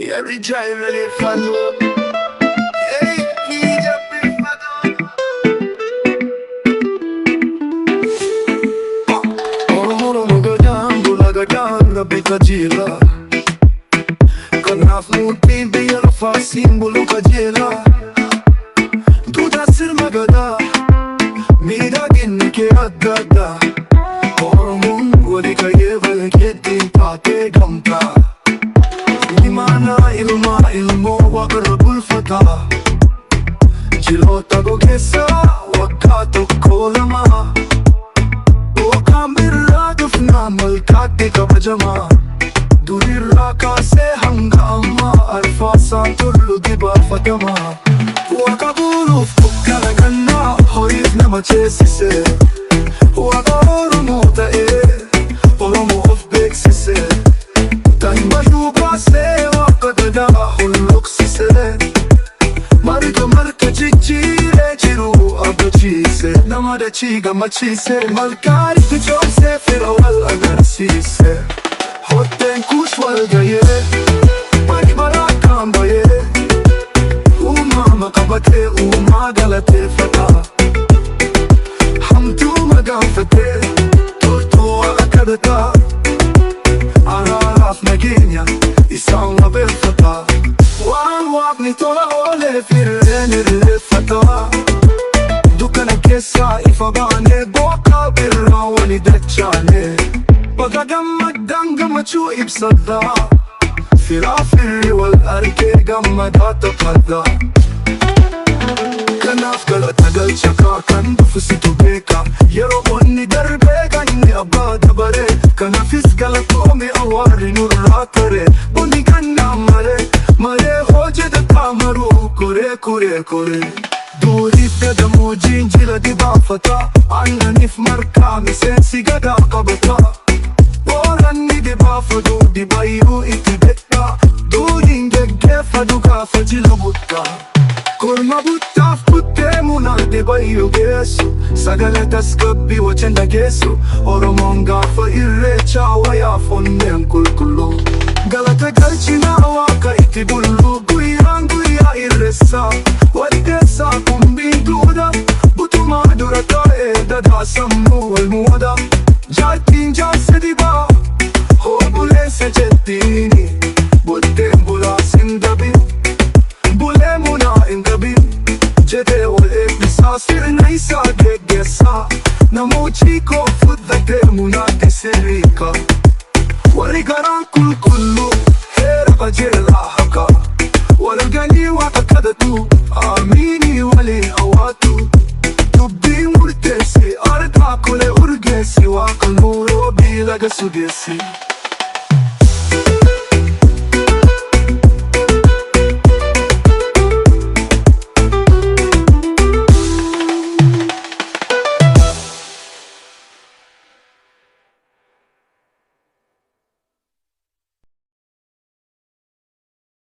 يا رجال اللي فاتوا في جنبي فاتوا Ormuro gadando la gaganda bitagila Kanaf mutin biya fa simbolo kajela Duda sir magada Mida ginni ke adada Ormun wali kayeva ketti tate gamta Imana ilmo waqrabul fata Jilota go gesa wakato kolama malkati ka pajama Durirra ka se hangama Arfasa tullu diba fatama Wakabulu fukkana ganna Horif nama chesise Wakaoru mota Oromo of beksise Tahima yuba se wakadada Hulluk sise Marga marka jijjire jiru abachise Namada chiga machise Malkari tujose fira wal agarasise Hotten kush wal gaye Mani barakam baye Uma makabate uma galate fata Hamtu magafate Turtu akadata Araraf naginya Isang label fata Wabni tola ole firrenir fata Dukana kesa ifagane boka birra wani dachane Bagadam madanga machu ibsada Firafiri wal arke gamada taqadda Kanaf gala tagal chaka kan dufsitu beka Yero onni darbega inni abada bare Kanafis gala tomi awari nurra kare Buni ganna mare Mare hoje da tamaru kure Duri feda mujin jila di bafata Anna nif markami sensi gada qabata Boranni di bafadu di bayu itibetta Durin gegge fadu kafa jila butta Kurma butta fputte muna di bayu gesu Sagale taskabbi wacenda gesu Oromon gafa irrecha waya fonnen kulkullu Galata galchina waka itibullu Guyan guya irresa Wadesa kumbi duda Butuma durata dada sammu wal muda Jatin jase diba Hobule se jettini Butten bula sindabin Bule muna indabin Jete wal eblisa sirna isa gegesa Namuchiko fuddate muna tisirika Waligaran kulkullu Hera bajela haka Walgani wakakadatu Amini wali hawatu Tubbi murtesi Arda kule urgesi Wakanuro bilaga sudesi